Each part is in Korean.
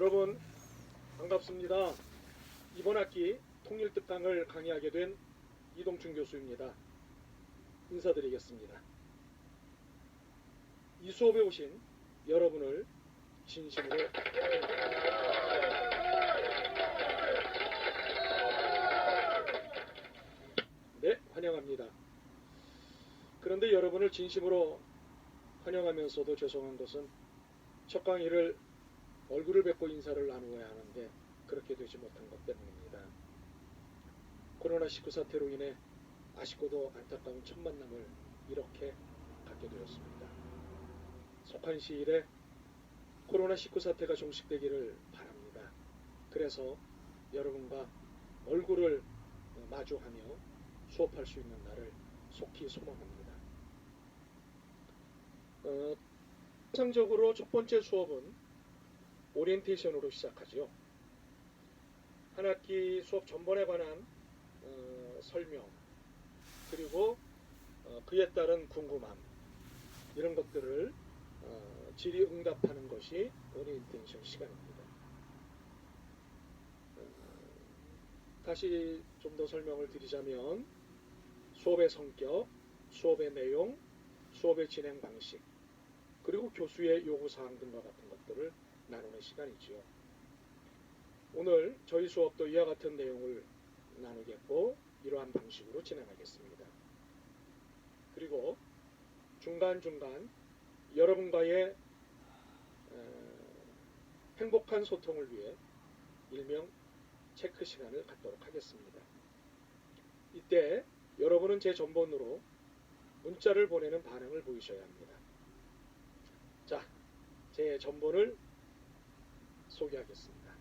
여러분 반갑습니다. 이번 학기 통일특강을 강의하게 된 이동춘 교수입니다. 인사드리겠습니다. 이 수업에 오신 여러분을 진심으로 환영합니다. 그런데 여러분을 진심으로 환영하면서도 죄송한 것은 첫 강의를 얼굴을 뵙고 인사를 나누어야 하는데 그렇게 되지 못한 것 때문입니다. 코로나19 사태로 인해 아쉽고도 안타까운 첫 만남을 이렇게 갖게 되었습니다. 속한 시일에 코로나19 사태가 종식되기를 바랍니다. 그래서 여러분과 얼굴을 마주하며 수업할 수 있는 날을 속히 소망합니다. 통상적으로 첫 번째 수업은 오리엔테이션으로 시작하죠. 한 학기 수업 전반에 관한 설명, 그리고 그에 따른 궁금함, 이런 것들을 질의응답하는 것이 오리엔테이션 시간입니다. 다시 좀 더 설명을 드리자면 수업의 성격, 수업의 내용, 수업의 진행 방식, 그리고 교수의 요구사항 등과 같은 것들을 나누는 시간이지요. 오늘 저희 수업도 이와 같은 내용을 나누겠고 이러한 방식으로 진행하겠습니다. 그리고 중간중간 여러분과의 행복한 소통을 위해 일명 체크 시간을 갖도록 하겠습니다. 이때 여러분은 제 전번으로 문자를 보내는 반응을 보이셔야 합니다. 자, 제 전번을 소개하겠습니다.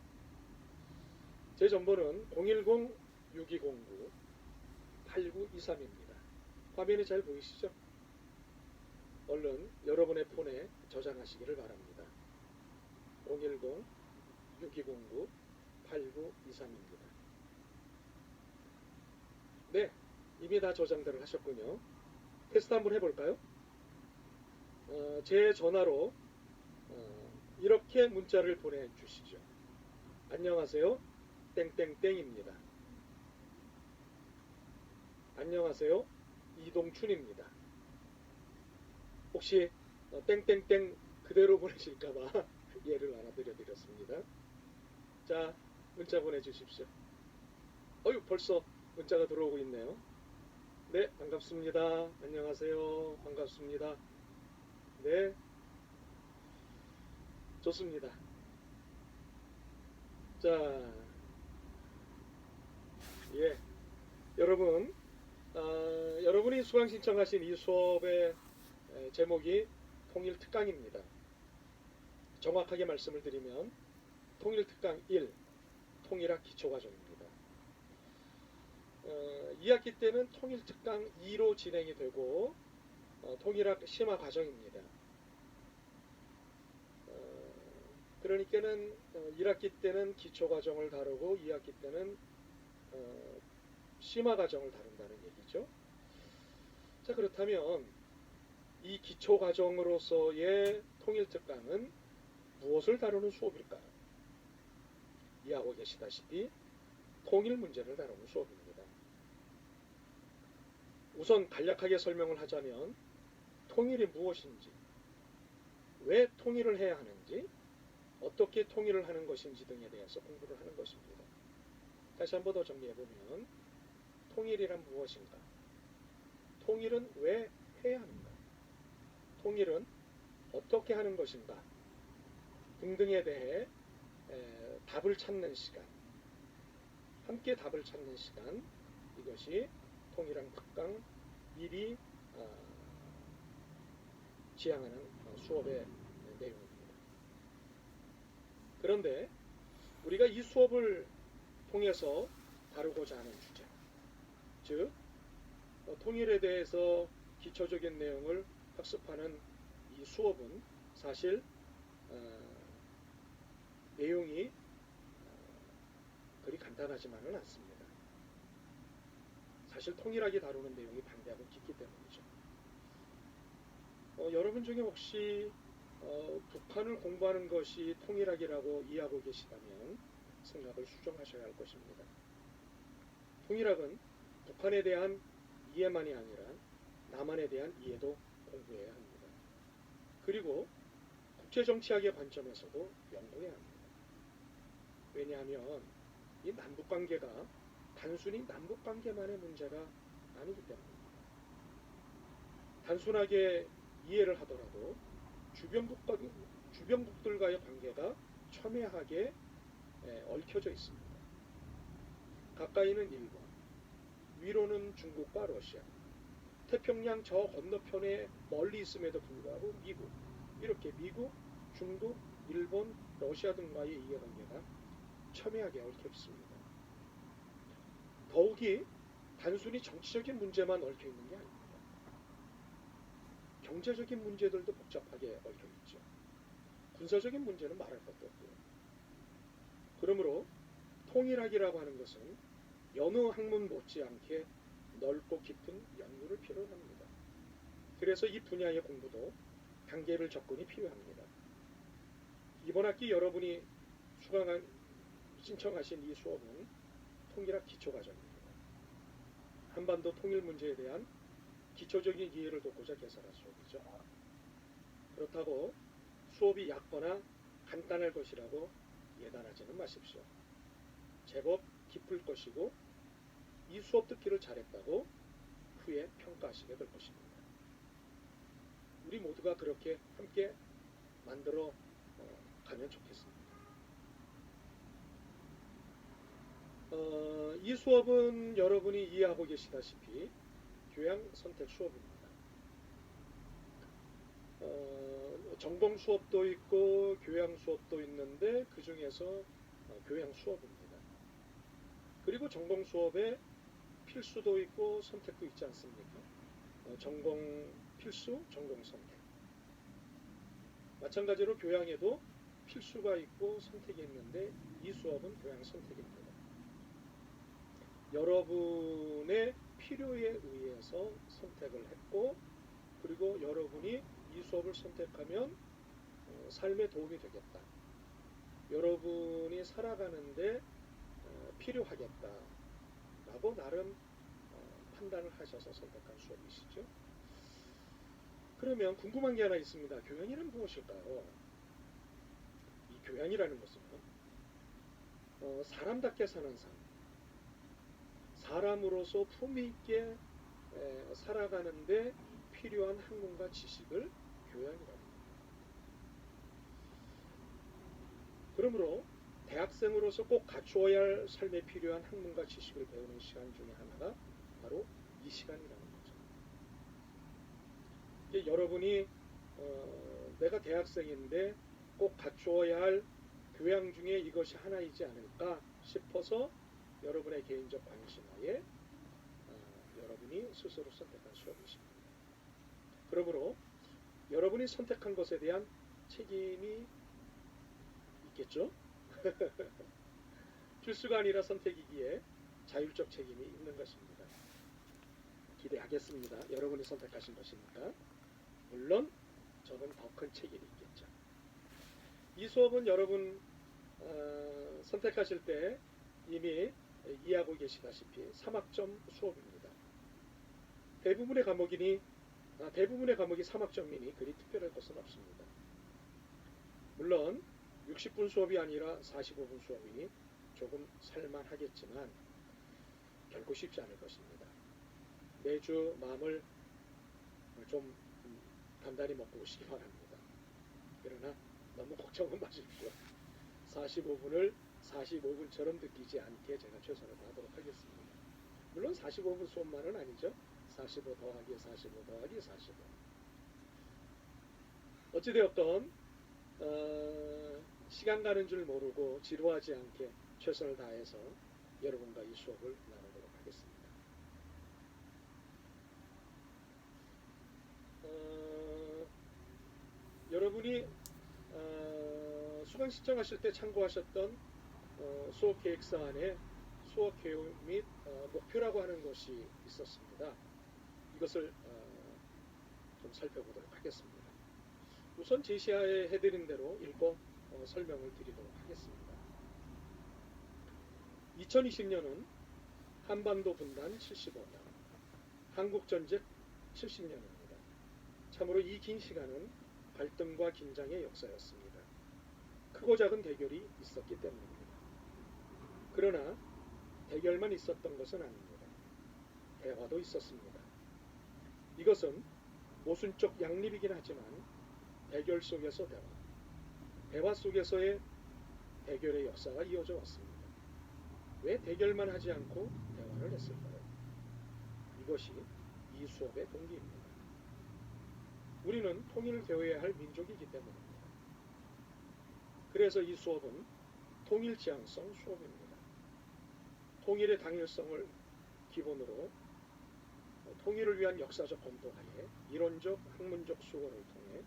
제 전번은 010-6209-8923입니다. 화면이 잘 보이시죠? 얼른 여러분의 폰에 저장하시기를 바랍니다. 010-6209-8923입니다. 네, 이미 다 저장들을 하셨군요. 테스트 한번 해볼까요? 제 전화로 이렇게 문자를 보내주시죠. 안녕하세요. 땡땡땡입니다. 안녕하세요. 이동춘입니다. 혹시 땡땡땡 그대로 보내실까봐 예를 하나 드려드렸습니다. 자, 문자 보내주십시오. 벌써 문자가 들어오고 있네요. 네, 반갑습니다. 안녕하세요. 반갑습니다. 네, 좋습니다. 자, 여러분, 여러분이 수강 신청하신 이 수업의 제목이 통일특강입니다. 정확하게 말씀을 드리면 통일특강 1, 통일학 기초과정입니다. 2학기 때는 통일특강 2로 진행이 되고 통일학 심화과정입니다. 그러니까는 1학기 때는 기초과정을 다루고 2학기 때는 심화과정을 다룬다는 얘기죠. 자, 그렇다면 이 기초과정으로서의 통일특강은 무엇을 다루는 수업일까요? 이해하고 계시다시피 통일 문제를 다루는 수업입니다. 우선 간략하게 설명을 하자면 통일이 무엇인지, 왜 통일을 해야 하는지, 어떻게 통일을 하는 것인지 등에 대해서 공부를 하는 것입니다. 다시 한번 더 정리해보면 통일이란 무엇인가? 통일은 왜 해야 하는가? 통일은 어떻게 하는 것인가? 등등에 대해 답을 찾는 시간, 함께 답을 찾는 시간, 이것이 통일학 특강 1이 지향하는 수업의 내용입니다. 그런데 우리가 이 수업을 통해서 다루고자 하는 주제, 즉 통일에 대해서 기초적인 내용을 학습하는 이 수업은 사실 내용이 그리 간단하지만은 않습니다. 사실 통일학이 다루는 내용이 방대하고 깊기 때문이죠. 여러분 중에 혹시 북한을 공부하는 것이 통일학이라고 이해하고 계시다면 생각을 수정하셔야 할 것입니다. 통일학은 북한에 대한 이해만이 아니라 남한에 대한 이해도 공부해야 합니다. 그리고 국제정치학의 관점에서도 연구해야 합니다. 왜냐하면 이 남북관계가 단순히 남북관계만의 문제가 아니기 때문입니다. 단순하게 이해를 하더라도 주변국들과의 관계가 첨예하게 얽혀져 있습니다. 가까이는 일본, 위로는 중국과 러시아, 태평양 저 건너편에 멀리 있음에도 불구하고 미국, 이렇게 미국, 중국, 일본, 러시아 등과의 이해관계가 첨예하게 얽혀 있습니다. 더욱이 단순히 정치적인 문제만 얽혀 있는 게 아닙니다. 경제적인 문제들도 복잡하게 얽혀 있죠. 군사적인 문제는 말할 것도 없고요. 그러므로 통일학이라고 하는 것은 여느 학문 못지않게 넓고 깊은 연구를 필요로 합니다. 그래서 이 분야의 공부도 단계별 접근이 필요합니다. 이번 학기 여러분이 신청하신 이 수업은 통일학 기초과정입니다. 한반도 통일 문제에 대한 기초적인 이해를 돕고자 개설한 수업이죠. 그렇다고 수업이 얕거나 간단할 것이라고 예단하지는 마십시오. 제법 깊을 것이고 이 수업 듣기를 잘했다고 후에 평가하시게 될 것입니다. 우리 모두가 그렇게 함께 만들어 가면 좋겠습니다. 이 수업은 여러분이 이해하고 계시다시피 교양 선택 수업입니다. 전공 수업도 있고 교양 수업도 있는데 그 중에서 교양 수업입니다. 그리고 전공 수업에 필수도 있고 선택도 있지 않습니까? 전공 필수, 전공 선택. 마찬가지로 교양에도 필수가 있고 선택이 있는데 이 수업은 교양 선택입니다. 여러분의 필요에 의해서 선택을 했고 그리고 여러분이 이 수업을 선택하면 삶에 도움이 되겠다. 여러분이 살아가는데 필요하겠다. 라고 나름 판단을 하셔서 선택한 수업이시죠. 그러면 궁금한 게 하나 있습니다. 교양이란 무엇일까요? 이 교양이라는 것은 사람답게 사는 삶, 사람으로서 품위 있게 살아가는데 필요한 학문과 지식을 교양이라고 합니다. 그러므로 대학생으로서 꼭 갖추어야 할 삶에 필요한 학문과 지식을 배우는 시간 중에 하나가 바로 이 시간이라는 거죠. 여러분이 내가 대학생인데 꼭 갖추어야 할 교양 중에 이것이 하나이지 않을까 싶어서 여러분의 개인적 관심하에 여러분이 스스로 선택한 수업이십니다. 그러므로 여러분이 선택한 것에 대한 책임이 있겠죠? 필수가 아니라 선택이기에 자율적 책임이 있는 것입니다. 기대하겠습니다. 여러분이 선택하신 것이니까. 물론 저는 더 큰 책임이 있겠죠. 이 수업은 여러분 선택하실 때 이미 이해하고 계시다시피 3학점 수업입니다. 대부분의 과목이 3학점이니 그리 특별할 것은 없습니다. 물론 60분 수업이 아니라 45분 수업이니 조금 살만하겠지만 결코 쉽지 않을 것입니다. 매주 마음을 좀 단단히 먹고 오시기 바랍니다. 그러나 너무 걱정은 마십시오. 45분을 45분처럼 느끼지 않게 제가 최선을 다하도록 하겠습니다. 물론 45분 수업만은 아니죠. 45 더하기 45 더하기 45. 어찌되었건 시간 가는 줄 모르고 지루하지 않게 최선을 다해서 여러분과 이 수업을 나누도록 하겠습니다. 여러분이 수강 신청하실 때 참고하셨던 수업 계획서안에 수업 계획 및 목표라고 하는 것이 있었습니다. 이것을 좀 살펴보도록 하겠습니다. 우선 제시해드린 대로 읽고 설명을 드리도록 하겠습니다. 2020년은 한반도 분단 75년, 한국전쟁 70년입니다. 참으로 이 긴 시간은 갈등과 긴장의 역사였습니다. 크고 작은 대결이 있었기 때문입니다. 그러나 대결만 있었던 것은 아닙니다. 대화도 있었습니다. 이것은 모순적 양립이긴 하지만 대결 속에서 대화 속에서의 대결의 역사가 이어져 왔습니다. 왜 대결만 하지 않고 대화를 했을까요? 이것이 이 수업의 동기입니다. 우리는 통일을 배워야 할 민족이기 때문입니다. 그래서 이 수업은 통일 지향성 수업입니다. 통일의 당일성을 기본으로 통일을 위한 역사적 검토하에 이론적, 학문적 수고를 통해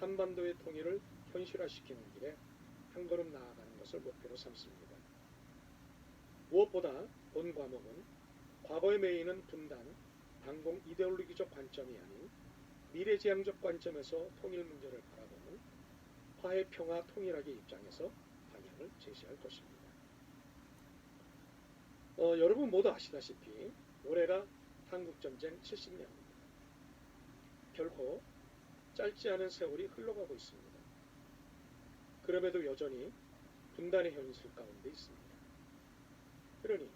한반도의 통일을 현실화시키는 길에 한 걸음 나아가는 것을 목표로 삼습니다. 무엇보다 본 과목은 과거의 메인은 분단, 반공 이데올로기적 관점이 아닌 미래지향적 관점에서 통일 문제를 바라보는 화해, 평화, 통일학의 입장에서 방향을 제시할 것입니다. 여러분 모두 아시다시피 올해가 한국전쟁 70년입니다. 결코 짧지 않은 세월이 흘러가고 있습니다. 그럼에도 여전히 분단의 현실 가운데 있습니다. 그러니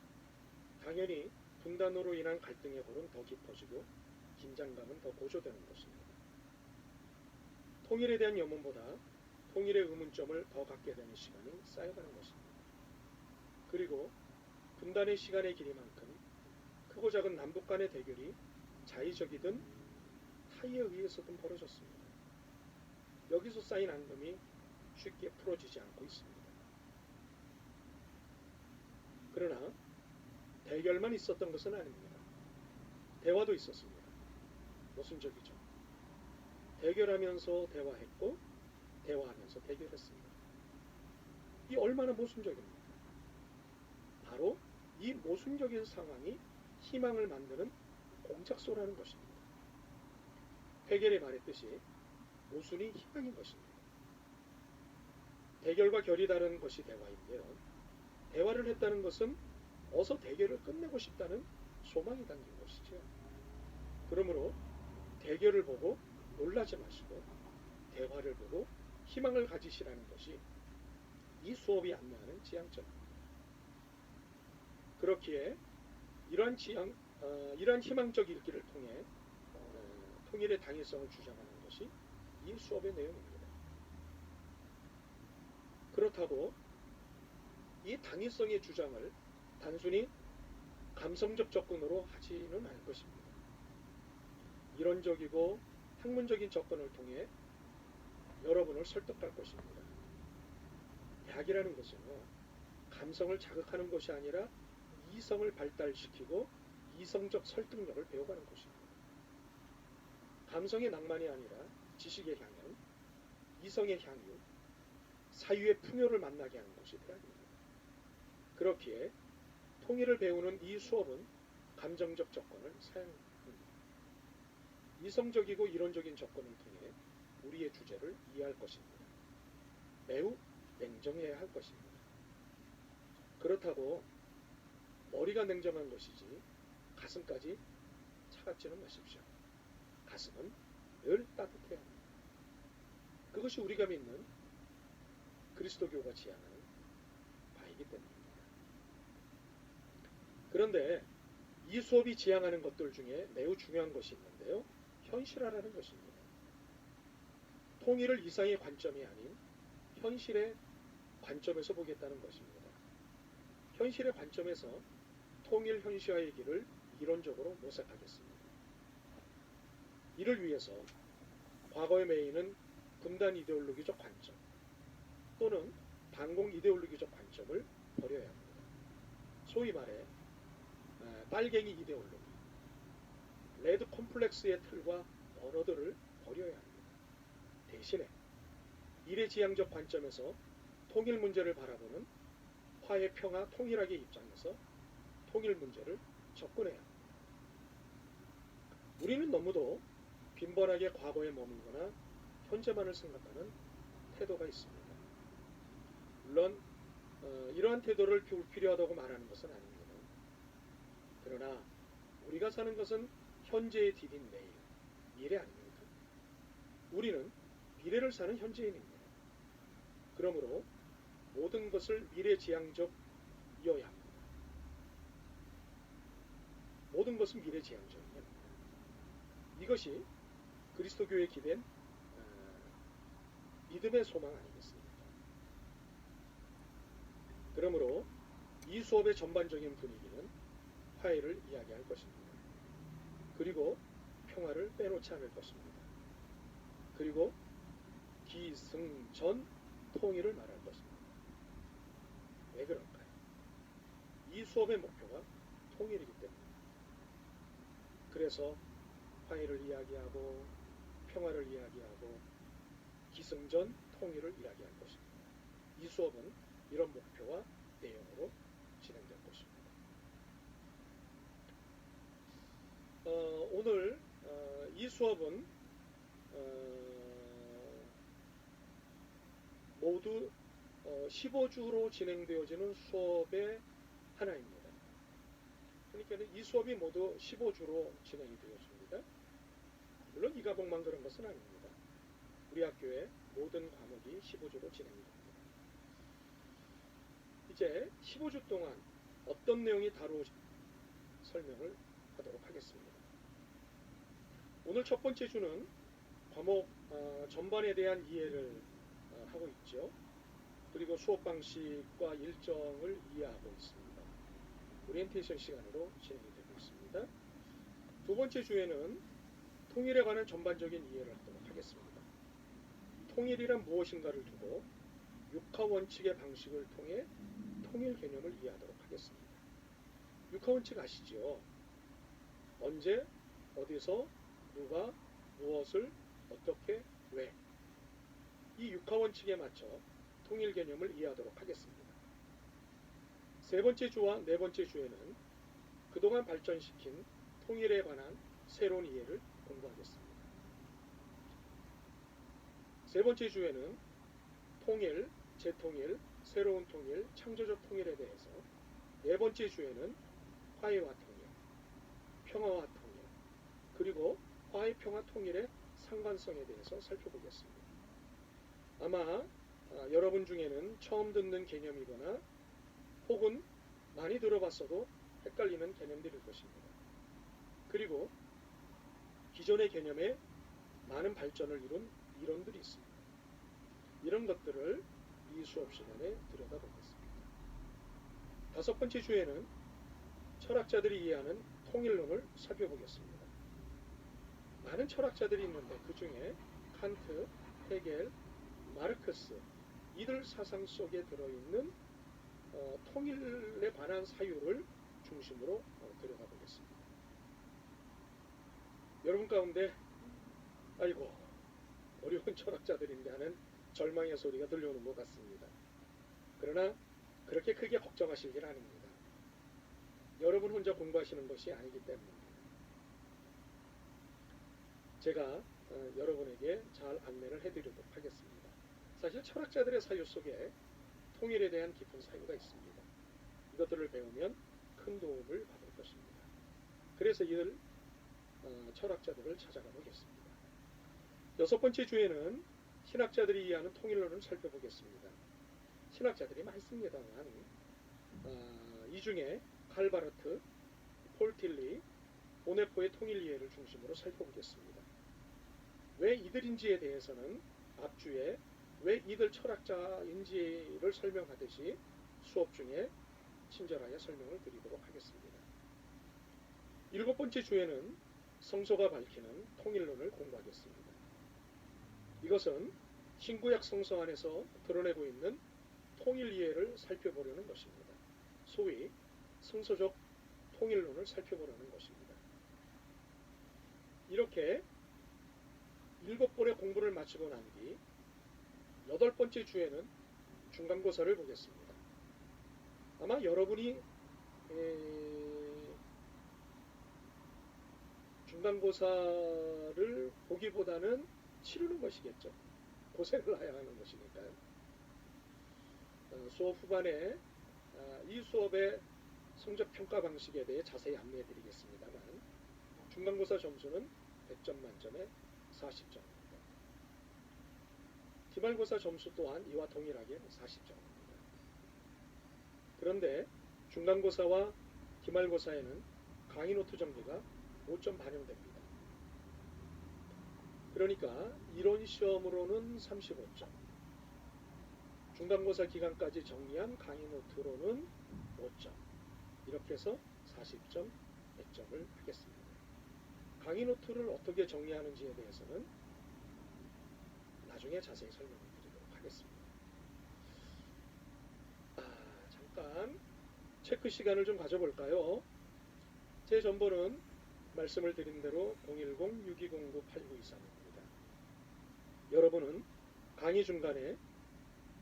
당연히 분단으로 인한 갈등의 골은 더 깊어지고 긴장감은 더 고조되는 것입니다. 통일에 대한 염원보다 통일의 의문점을 더 갖게 되는 시간이 쌓여가는 것입니다. 그리고 분단의 시간의 길이만큼 크고 작은 남북 간의 대결이 자의적이든 타의에 의해서든 벌어졌습니다. 여기서 쌓인 앙금이 쉽게 풀어지지 않고 있습니다. 그러나 대결만 있었던 것은 아닙니다. 대화도 있었습니다. 모순적이죠. 대결하면서 대화했고 대화하면서 대결했습니다. 이 얼마나 모순적입니까? 바로 이 모순적인 상황이 희망을 만드는 공작소라는 것입니다. 헤겔이 말했듯이 모순이 희망인 것입니다. 대결과 결이 다른 것이 대화인데요. 대화를 했다는 것은 어서 대결을 끝내고 싶다는 소망이 담긴 것이죠. 그러므로 대결을 보고 놀라지 마시고 대화를 보고 희망을 가지시라는 것이 이 수업이 안내하는 지향점입니다. 그렇기에 이러한 희망적 읽기를 통해 통일의 당위성을 주장하는 것이 이 수업의 내용입니다. 그렇다고 이 당위성의 주장을 단순히 감성적 접근으로 하지는 않을 것입니다. 이론적이고 학문적인 접근을 통해 여러분을 설득할 것입니다. 대학이라는 것은요, 감성을 자극하는 것이 아니라 이성을 발달시키고 이성적 설득력을 배워가는 것입니다. 감성의 낭만이 아니라 지식의 향연, 이성의 향유, 사유의 풍요를 만나게 하는 것이 대학입니다. 그렇기에 통일을 배우는 이 수업은 감정적 접근을 사용합니다. 이성적이고 이론적인 접근을 통해 우리의 주제를 이해할 것입니다. 매우 냉정해야 할 것입니다. 그렇다고 머리가 냉정한 것이지 가슴까지 차갑지는 마십시오. 가슴은 늘 따뜻해야 합니다. 그것이 우리가 믿는 그리스도교가 지향하는 바이기 때문입니다. 그런데 이 수업이 지향하는 것들 중에 매우 중요한 것이 있는데요. 현실화라는 것입니다. 통일을 이상의 관점이 아닌 현실의 관점에서 보겠다는 것입니다. 현실의 관점에서 통일 현실화의 길을 이론적으로 모색하겠습니다. 이를 위해서 과거의 메인은 분단 이데올로기적 관점 또는 반공 이데올로기적 관점을 버려야 합니다. 소위 말해 빨갱이 이데올로기, 레드 콤플렉스의 틀과 언어들을 버려야 합니다. 대신에 미래지향적 관점에서 통일 문제를 바라보는 화해, 평화, 통일학의 입장에서 통일 문제를 접근해야 합니다. 우리는 너무도 빈번하게 과거에 머물거나 현재만을 생각하는 태도가 있습니다. 물론 이러한 태도를 불필요하다고 말하는 것은 아닙니다. 그러나 우리가 사는 것은 현재의 딜인 내일, 미래 아닙니까? 우리는 미래를 사는 현재인입니다. 그러므로 모든 것을 미래지향적이어야 합니다. 모든 것은 미래지향적이어야 합니다. 이것이 그리스도교에 기댄 믿음의 소망 아니겠습니까? 그러므로 이 수업의 전반적인 분위기는 화해를 이야기할 것입니다. 그리고 평화를 빼놓지 않을 것입니다. 그리고 기승전 통일을 말할 것입니다. 왜 그럴까요? 이 수업의 목표가 통일이기 때문입니다. 그래서 화해를 이야기하고 평화를 이야기하고 기승전 통일을 이야기할 것입니다. 이 수업은 이런 목표와 내용으로 진행될 것입니다. 오늘 이 수업은 모두 15주로 진행되어지는 수업의 하나입니다. 그러니까 이 수업이 모두 15주로 진행이 되었습니다. 물론 이 과목만 그런 것은 아닙니다. 우리 학교의 모든 과목이 15주로 진행이 됩니다. 이제 15주 동안 어떤 내용이 다루어질지 설명을 하도록 하겠습니다. 오늘 첫 번째 주는 과목 전반에 대한 이해를 하고 있죠. 그리고 수업 방식과 일정을 이해하고 있습니다. 오리엔테이션 시간으로 진행이 되고 있습니다. 두 번째 주에는 통일에 관한 전반적인 이해를 하도록 하겠습니다. 통일이란 무엇인가를 두고 육하 원칙의 방식을 통해 통일 개념을 이해하도록 하겠습니다. 육하 원칙 아시죠? 언제, 어디서, 누가, 무엇을, 어떻게, 왜. 이 육하 원칙에 맞춰 통일 개념을 이해하도록 하겠습니다. 세 번째 주와 네 번째 주에는 그동안 발전시킨 통일에 관한 새로운 이해를 공부하겠습니다. 세 번째 주에는 통일, 재통일, 새로운 통일, 창조적 통일에 대해서, 네 번째 주에는 화해와 통일, 평화와 통일, 그리고 화해, 평화, 통일의 상관성에 대해서 살펴보겠습니다. 아마 여러분 중에는 처음 듣는 개념이거나 혹은 많이 들어봤어도 헷갈리는 개념들일 것입니다. 그리고 기존의 개념에 많은 발전을 이룬 이론들이 있습니다. 이런 것들을 이 수업 시간에 들여다보겠습니다. 다섯 번째 주에는 철학자들이 이해하는 통일론을 살펴보겠습니다. 많은 철학자들이 있는데 그 중에 칸트, 헤겔, 마르크스 이들 사상 속에 들어있는 통일에 관한 사유를 중심으로 들여다보겠습니다. 여러분 가운데 아이고 어려운 철학자들인데 하는 절망의 소리가 들려오는 것 같습니다. 그러나 그렇게 크게 걱정하실 일 아닙니다. 여러분 혼자 공부하시는 것이 아니기 때문입니다. 제가 여러분에게 잘 안내를 해드리도록 하겠습니다. 사실 철학자들의 사유 속에 통일에 대한 깊은 사유가 있습니다. 이것들을 배우면 큰 도움을 받을 것입니다. 그래서 이들 철학자들을 찾아가 보겠습니다. 여섯 번째 주에는 신학자들이 이해하는 통일론을 살펴보겠습니다. 신학자들이 많습니다만 이 중에 칼바르트, 폴틸리, 보네포의 통일 이해를 중심으로 살펴보겠습니다. 왜 이들인지에 대해서는 앞주에 왜 이들 철학자인지를 설명하듯이 수업 중에 친절하게 설명을 드리도록 하겠습니다. 일곱 번째 주에는 성서가 밝히는 통일론을 공부하겠습니다. 이것은 신구약 성서 안에서 드러내고 있는 통일 이해를 살펴보려는 것입니다. 소위 성서적 통일론을 살펴보려는 것입니다. 이렇게 7번의 공부를 마치고 난 뒤 8번째 주에는 중간고사를 보겠습니다. 아마 여러분이 중간고사를 보기보다는 치르는 것이겠죠. 고생을 해야 하는 것이니까요. 수업 후반에 이 수업의 성적 평가 방식에 대해 자세히 안내해 드리겠습니다만, 중간고사 점수는 100점 만점에 40점입니다. 기말고사 점수 또한 이와 동일하게 40점입니다. 그런데 중간고사와 기말고사에는 강의노트 정리가 5점 반영됩니다. 그러니까 이론 시험으로는 35점, 중간고사 기간까지 정리한 강의노트로는 5점, 이렇게 해서 40점 100점을 하겠습니다. 강의노트를 어떻게 정리하는지에 대해서는 나중에 자세히 설명을 드리도록 하겠습니다. 잠깐 체크 시간을 좀 가져볼까요? 제 전번은 말씀을 드린 대로 010-6209-8923입니다. 여러분은 강의 중간에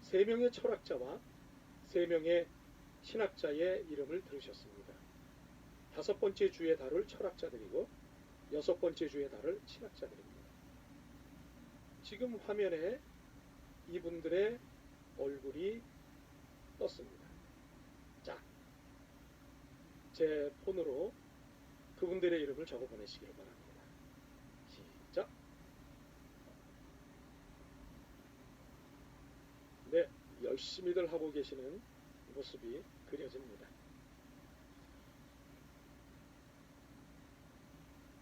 3명의 철학자와 3명의 신학자의 이름을 들으셨습니다. 5번째 주에 다룰 철학자들이고 6번째 주에 다룰 신학자들입니다. 지금 화면에 이분들의 얼굴이 떴습니다. 자, 제 폰으로 그분들의 이름을 적어 보내시기를 바랍니다. 시작. 네, 열심히들 하고 계시는 모습이 그려집니다.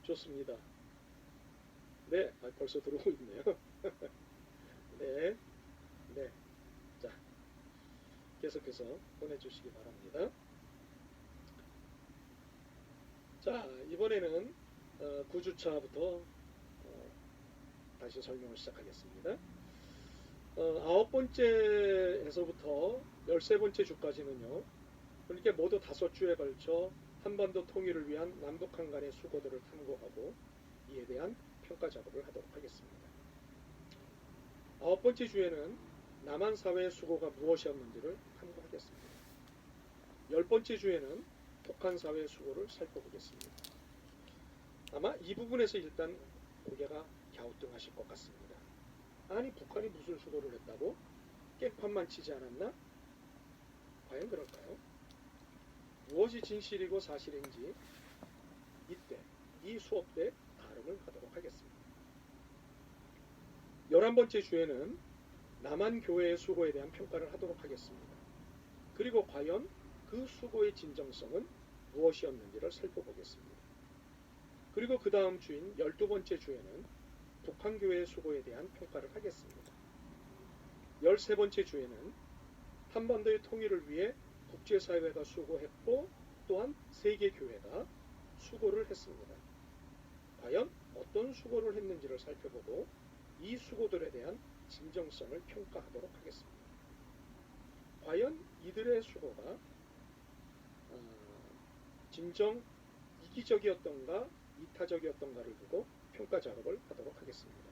좋습니다. 네, 벌써 들어오고 있네요. 네, 네. 자, 계속해서 보내주시기 바랍니다. 자, 이번에는 9주차부터 다시 설명을 시작하겠습니다. 9번째에서부터 13번째 주까지는요, 그러니까 모두 5주에 걸쳐 한반도 통일을 위한 남북한 간의 수고들을 탐구하고 이에 대한 평가 작업을 하도록 하겠습니다. 9번째 주에는 남한 사회의 수고가 무엇이었는지를 탐구하겠습니다. 10번째 주에는 북한 사회의 수고를 살펴보겠습니다. 아마 이 부분에서 일단 고개가 갸우뚱하실 것 같습니다. 아니, 북한이 무슨 수고를 했다고? 깽판만 치지 않았나? 과연 그럴까요? 무엇이 진실이고 사실인지 이때, 이 수업 때 가름을 하도록 하겠습니다. 11번째 주에는 남한 교회의 수고에 대한 평가를 하도록 하겠습니다. 그리고 과연 그 수고의 진정성은 무엇이었는지를 살펴보겠습니다. 그리고 그 다음 주인 12번째 주에는 북한교회의 수고에 대한 평가를 하겠습니다. 13번째 주에는 한반도의 통일을 위해 국제사회가 수고했고 또한 세계교회가 수고를 했습니다. 과연 어떤 수고를 했는지를 살펴보고 이 수고들에 대한 진정성을 평가하도록 하겠습니다. 과연 이들의 수고가 진정 이기적이었던가 이타적이었던가를 두고 평가 작업을 하도록 하겠습니다.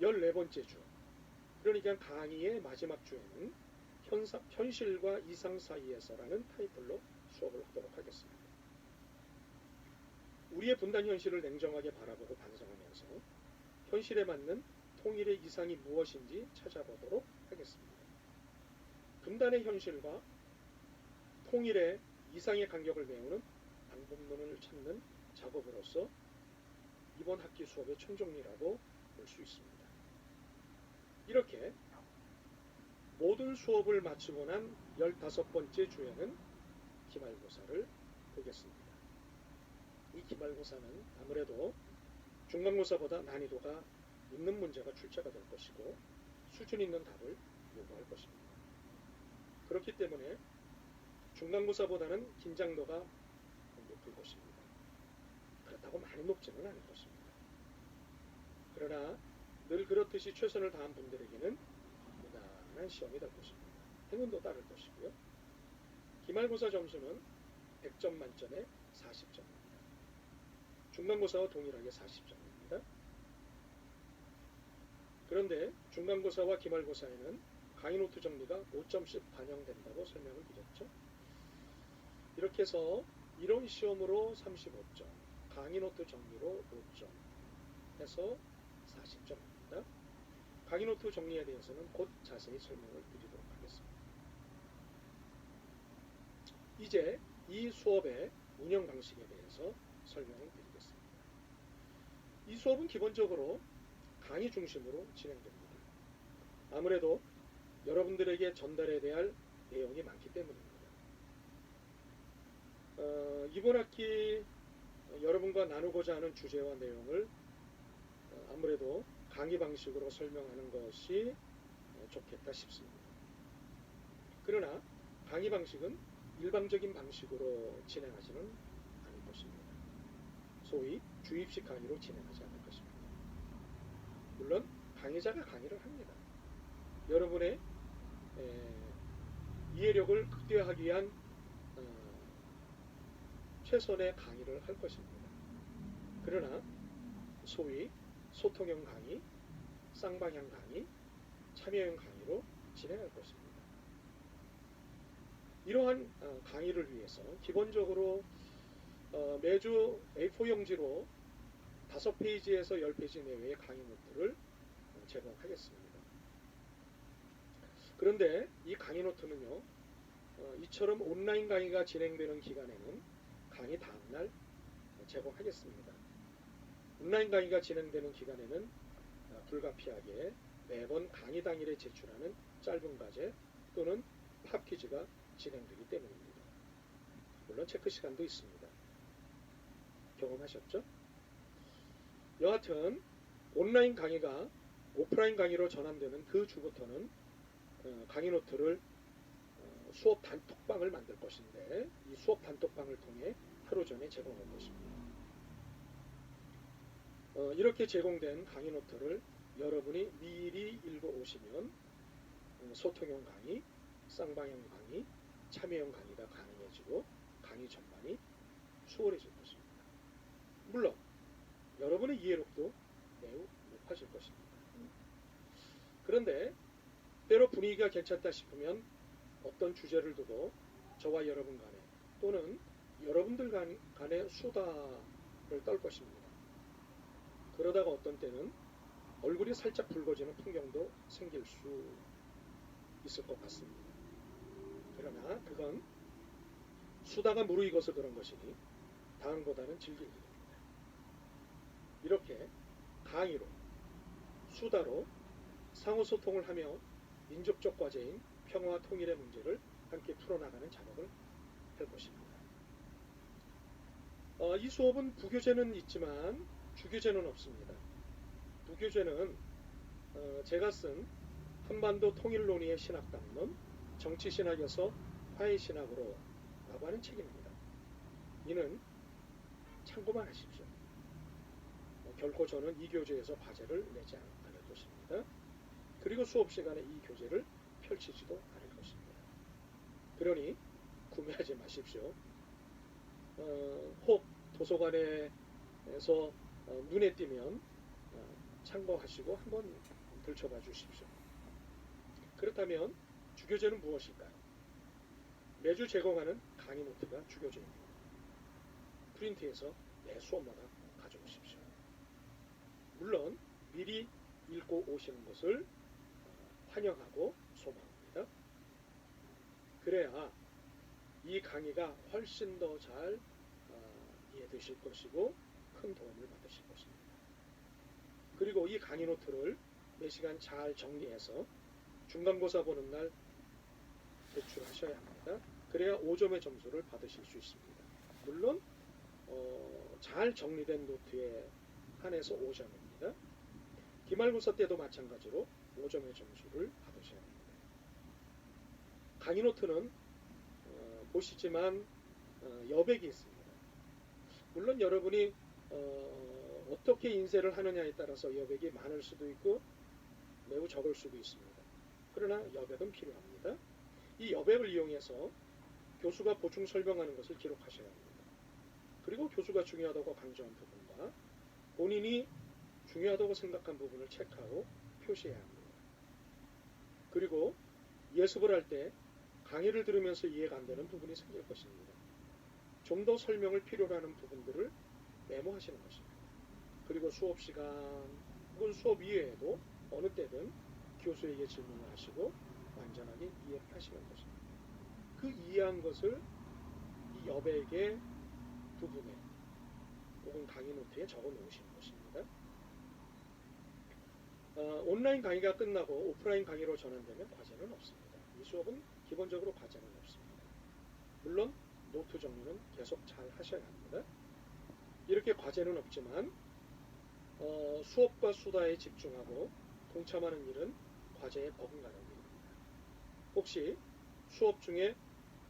14번째 주, 그러니까 강의의 마지막 주에는 현실과 이상 사이에서라는 타이틀로 수업을 하도록 하겠습니다. 우리의 분단 현실을 냉정하게 바라보고 반성하면서 현실에 맞는 통일의 이상이 무엇인지 찾아보도록 하겠습니다. 분단의 현실과 통일의 이상의 간격을 메우는 방법론을 찾는 작업으로서 이번 학기 수업의 최종이라고 볼 수 있습니다. 이렇게 모든 수업을 마치고 난 15번째 주에는 기말고사를 보겠습니다. 이 기말고사는 아무래도 중간고사보다 난이도가 있는 문제가 출제가 될 것이고 수준 있는 답을 요구할 것입니다. 그렇기 때문에 중간고사보다는 긴장도가 높을 것입니다. 그렇다고 많이 높지는 않을 것입니다. 그러나 늘 그렇듯이 최선을 다한 분들에게는 무난한 시험이 될 것입니다. 행운도 따를 것이고요. 기말고사 점수는 100점 만점에 40점입니다. 중간고사와 동일하게 40점입니다. 그런데 중간고사와 기말고사에는 강의노트 정리가 5점씩 반영된다고 설명을 드렸죠. 이렇게 해서 이론 시험으로 35점, 강의노트 정리로 5점 해서 40점입니다. 강의 노트 정리에 대해서는 곧 자세히 설명을 드리도록 하겠습니다. 이제 이 수업의 운영 방식에 대해서 설명을 드리겠습니다. 이 수업은 기본적으로 강의 중심으로 진행됩니다. 아무래도 여러분들에게 전달해야 될 내용이 많기 때문입니다. 이번 학기 여러분과 나누고자 하는 주제와 내용을 아무래도 강의 방식으로 설명하는 것이 좋겠다 싶습니다. 그러나 강의 방식은 일방적인 방식으로 진행하지는 않을 것입니다. 소위 주입식 강의로 진행하지 않을 것입니다. 물론 강의자가 강의를 합니다. 여러분의 이해력을 극대화하기 위한 최선의 강의를 할 것입니다. 그러나 소위 소통형 강의, 쌍방향 강의, 참여형 강의로 진행할 것입니다. 이러한 강의를 위해서 기본적으로 매주 A4 용지로 5페이지에서 10페이지 내외의 강의 노트를 제공하겠습니다. 그런데 이 강의 노트는요, 이처럼 온라인 강의가 진행되는 기간에는 강의 다음날 제공하겠습니다. 온라인 강의가 진행되는 기간에는 불가피하게 매번 강의 당일에 제출하는 짧은 과제 또는 팝 퀴즈가 진행되기 때문입니다. 물론 체크 시간도 있습니다. 경험하셨죠? 여하튼 온라인 강의가 오프라인 강의로 전환되는 그 주부터는 강의 노트를 수업 단톡방을 만들 것인데 이 수업 단톡방을 통해 하루 전에 제공할 것입니다. 이렇게 제공된 강의 노트를 여러분이 미리 읽어오시면 소통형 강의, 쌍방향 강의, 참여형 강의가 가능해지고 강의 전반이 수월해질 것입니다. 물론 여러분의 이해력도 매우 높아질 것입니다. 그런데 때로 분위기가 괜찮다 싶으면 어떤 주제를 두고 저와 여러분 간에 또는 여러분들 간의 수다를 떨 것입니다. 그러다가 어떤 때는 얼굴이 살짝 붉어지는 풍경도 생길 수 있을 것 같습니다. 그러나 그건 수다가 무르익어서 그런 것이니 다음보다는 즐길 일입니다. 이렇게 강의로, 수다로 상호소통을 하며 민족적 과제인 평화와 통일의 문제를 함께 풀어나가는 작업을 할 것입니다. 이 수업은 부교재는 있지만 주교재는 없습니다. 부교재는 제가 쓴 한반도 통일론의의 신학담론, 정치신학에서 화해신학으로 라고 하는 책입니다. 이는 참고만 하십시오. 결코 저는 이 교재에서 과제를 내지 않을 것입니다. 그리고 수업 시간에 이 교재를 펼치지도 않을 것입니다. 그러니 구매하지 마십시오. 혹 도서관에서 눈에 띄면 참고하시고 한번 들춰봐 주십시오. 그렇다면 주교재는 무엇일까요? 매주 제공하는 강의 노트가 주교재입니다. 프린트해서 매 수업마다 가져오십시오. 물론 미리 읽고 오시는 것을 환영하고 소망합니다. 그래야 이 강의가 훨씬 더 잘 이해되실 것이고 큰 도움을 받으실 것입니다. 그리고 이 강의 노트를 매 시간 잘 정리해서 중간고사 보는 날 제출하셔야 합니다. 그래야 5점의 점수를 받으실 수 있습니다. 물론 잘 정리된 노트에 한해서 5점입니다. 기말고사 때도 마찬가지로 5점의 점수를 받으셔야 합니다. 강의 노트는 보시지만 여백이 있습니다. 물론 여러분이 어떻게 인쇄를 하느냐에 따라서 여백이 많을 수도 있고 매우 적을 수도 있습니다. 그러나 여백은 필요합니다. 이 여백을 이용해서 교수가 보충 설명하는 것을 기록하셔야 합니다. 그리고 교수가 중요하다고 강조한 부분과 본인이 중요하다고 생각한 부분을 체크하고 표시해야 합니다. 그리고 예습을 할 때 강의를 들으면서 이해가 안 되는 부분이 생길 것입니다. 좀 더 설명을 필요로 하는 부분들을 메모하시는 것입니다. 그리고 수업 시간 분 수업 이외에도 어느 때든 교수에게 질문을 하시고 완전하게 이해를 하시는 것입니다. 그 이해한 것을 이 여백의 부분에 혹은 강의 노트에 적어 놓으시는 것입니다. 온라인 강의가 끝나고 오프라인 강의로 전환되면 과제는 없습니다. 이 수업은 기본적으로 과제는 없습니다. 물론 노트 정리는 계속 잘 하셔야 합니다. 이렇게 과제는 없지만 수업과 수다에 집중하고 동참하는 일은 과제에 버금가는 일입니다. 혹시 수업 중에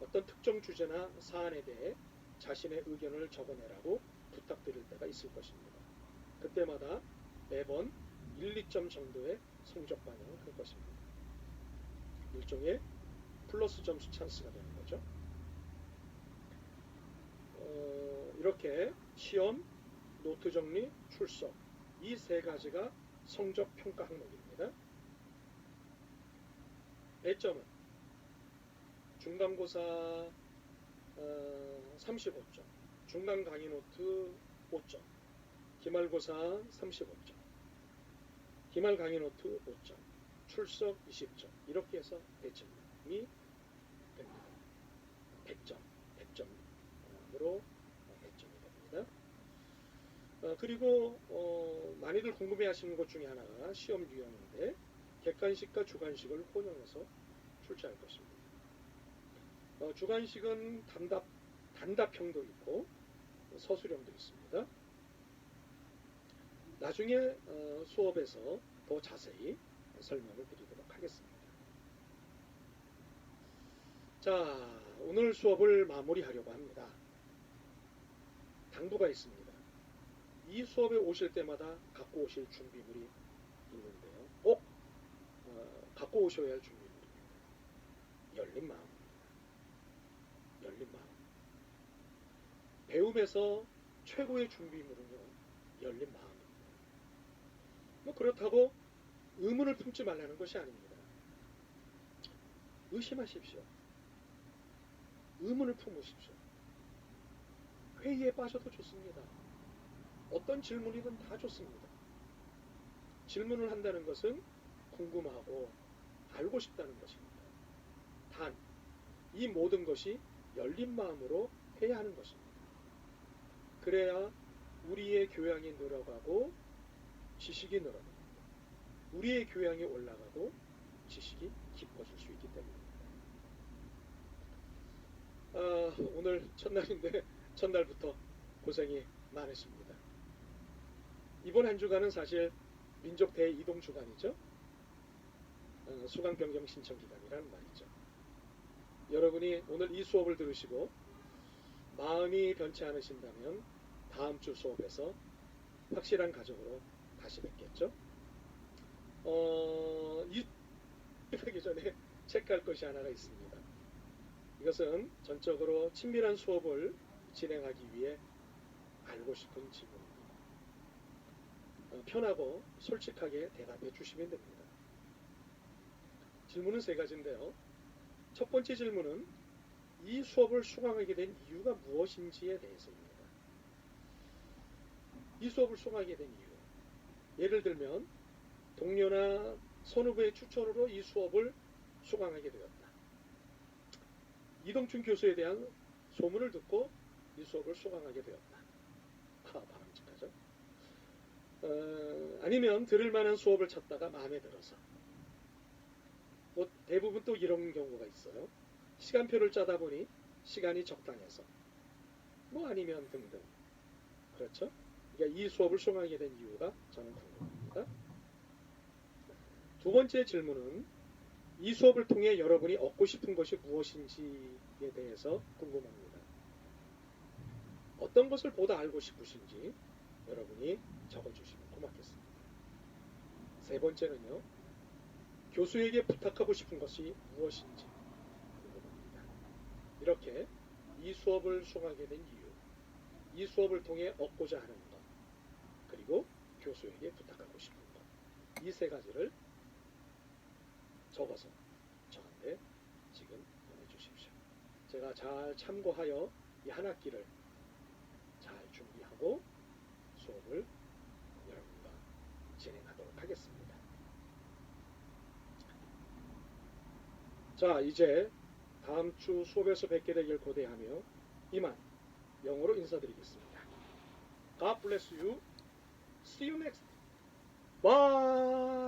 어떤 특정 주제나 사안에 대해 자신의 의견을 적어내라고 부탁드릴 때가 있을 것입니다. 그때마다 매번 1, 2점 정도의 성적 반영을 할 것입니다. 일종의 플러스 점수 찬스가 되는 거죠. 이렇게 시험, 노트 정리, 출석 이 세 가지가 성적 평가 항목입니다. 배점은 중간고사 35점, 중간 강의 노트 5점, 기말고사 35점, 기말 강의 노트 5점, 출석 20점 이렇게 해서 배점이 됩니다. 100점, 100점으로 배점이 됩니다. 그리고 많이들 궁금해하시는 것 중에 하나가 시험 유형인데 객관식과 주관식을 혼용해서 출제할 것입니다. 주관식은 단답형도 있고 서술형도 있습니다. 나중에 수업에서 더 자세히 설명을 드리도록 하겠습니다. 자, 오늘 수업을 마무리하려고 합니다. 당부가 있습니다. 이 수업에 오실 때마다 갖고 오실 준비물이 있는데요. 꼭 갖고 오셔야 할 준비물입니다. 열린 마음입니다. 열린 마음. 배움에서 최고의 준비물은요, 열린 마음입니다. 뭐 그렇다고 의문을 품지 말라는 것이 아닙니다. 의심하십시오. 의문을 품으십시오. 회의에 빠져도 좋습니다. 어떤 질문이든 다 좋습니다. 질문을 한다는 것은 궁금하고 알고 싶다는 것입니다. 단, 이 모든 것이 열린 마음으로 해야 하는 것입니다. 그래야 우리의 교양이 늘어가고 지식이 늘어납니다. 우리의 교양이 올라가고 지식이 깊어질 수 있기 때문입니다. 오늘 첫날인데 첫날부터 고생이 많으십니다. 이번 한 주간은 사실 민족 대이동 주간이죠. 수강 변경 신청 기간이라는 말이죠. 여러분이 오늘 이 수업을 들으시고 마음이 변치 않으신다면 다음 주 수업에서 확실한 가정으로 다시 뵙겠죠. 하기 전에 체크할 것이 하나가 있습니다. 이것은 전적으로 친밀한 수업을 진행하기 위해 알고 싶은 질문입니다. 편하고 솔직하게 대답해 주시면 됩니다. 질문은 세 가지인데요. 첫 번째 질문은 이 수업을 수강하게 된 이유가 무엇인지에 대해서입니다. 이 수업을 수강하게 된 이유. 예를 들면 동료나 선후배의 추천으로 이 수업을 수강하게 되었다. 이동춘 교수에 대한 소문을 듣고 이 수업을 수강하게 되었다. 바람직하죠. 아니면 들을 만한 수업을 찾다가 마음에 들어서. 뭐 대부분 또 이런 경우가 있어요. 시간표를 짜다 보니 시간이 적당해서. 뭐 아니면 등등. 그렇죠? 그러니까 이 수업을 수강하게 된 이유가 저는 궁금합니다. 두 번째 질문은 이 수업을 통해 여러분이 얻고 싶은 것이 무엇인지에 대해서 궁금합니다. 어떤 것을 보다 알고 싶으신지 여러분이 적어주시면 고맙겠습니다. 세 번째는요. 교수에게 부탁하고 싶은 것이 무엇인지 궁금합니다. 이렇게 이 수업을 수강하게 된 이유, 이 수업을 통해 얻고자 하는 것, 그리고 교수에게 부탁하고 싶은 것, 이 세 가지를 적어서 저한테 지금 보내주십시오. 제가 잘 참고하여 이 한 학기를 잘 준비하고 수업을 여러분과 진행하도록 자, 이제 다음 주 수업에서 뵙게 되길 고대하며 이만 영어로 인사드리겠습니다. God bless you. See you next. Bye.